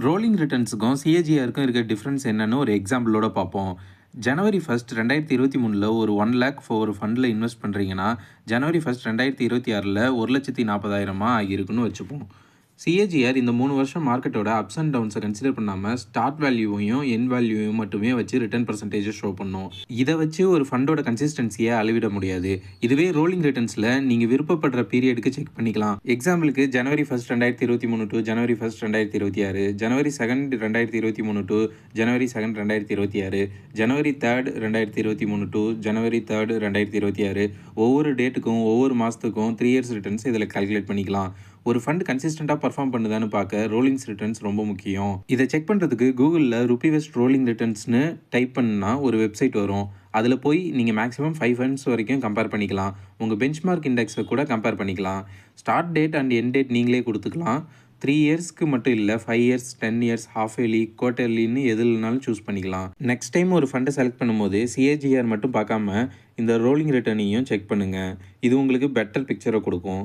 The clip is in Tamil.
ரோலிங் ரிட்டர்ன்ஸுக்கும் சிஏஜிஆருக்கும் இருக்க டிஃப்ரென்ஸ் என்னன்னு ஒரு எக்ஸாம்பிளோட பார்ப்போம். ஜனவரி 1 2023ல ஒரு 1,00,000 ஒரு ஃபண்டில் இன்வெஸ்ட் பண்ணுறீங்கன்னா, ஜனவரி 1 2026ல 1,40,000 ஆகியிருக்குன்னு வச்சுப்போம். சிஏஜிஆர் இந்த 3 வருஷம் மார்க்கெட்டோட அப்ஸ் அண்ட் டவுன்ஸை கன்சிடர் பண்ணாமல் ஸ்டார்ட் வேல்யூவையும் என் வேல்யூவையும் மட்டுமே வச்சு ரிட்டர்ன் பர்சன்டேஜை ஷோ பண்ணும். இதை வச்சு ஒரு ஃபண்டோட கன்சிஸ்டன்சியை அளவிட முடியாது. இதுவே ரோலிங் ரிட்டர்ன்ஸில் நீங்கள் விருப்பப்படுற பீரியடுக்கு செக் பண்ணிக்கலாம். எக்ஸாம்பிளுக்கு ஜனவரி 1 2023 டு ஜனவரி 1 2026, ஜனவரி 2 2023 டு ஜனவரி 2 2026, ஜனவரி 3 2023 டு ஜனவரி 3 2026, ஒவ்வொரு டேட்டுக்கும் ஒவ்வொரு மாதத்துக்கும் 3 இயர்ஸ் ரிட்டர்ன்ஸ் இதில் கால்குலேட் பண்ணிக்கலாம். ஒரு ஃபண்ட் கன்சிஸ்டண்டாக பர்ஃபார்ம் பண்ணுதான்னு பார்க்க ரோலிங்ஸ் ரிட்டர்ன்ஸ் ரொம்ப முக்கியம். இதை செக் பண்ணுறதுக்கு கூகுளில் ருபி வெஸ்ட் ரோலிங் ரிட்டர்ன்ஸ்னு டைப் பண்ணால் ஒரு வெப்சைட் வரும். அதில் போய் நீங்கள் மேக்ஸிமம் 5 ஃபண்ட்ஸ் வரைக்கும் கம்பேர் பண்ணிக்கலாம். உங்கள் பெஞ்ச்மார்க் இண்டெக்ஸை கூட கம்பேர் பண்ணிக்கலாம். Start date and end date நீங்களே கொடுத்துக்கலாம். 3 இயர்ஸ்க்கு மட்டும் இல்லை, 5 இயர்ஸ், 10 இயர்ஸ், ஹாஃப் இயர்லி, குவார்ட்டர்லின்னு எதுலனாலும் சூஸ் பண்ணிக்கலாம். நெக்ஸ்ட் டைம் ஒரு ஃபண்டை செலக்ட் பண்ணும்போது சிஏஜிஆர் மட்டும் பார்க்காம இந்த ரோலிங் ரிட்டர்னையும் செக் பண்ணுங்கள். இது உங்களுக்கு பெட்டர் பிக்சரை கொடுக்கும்.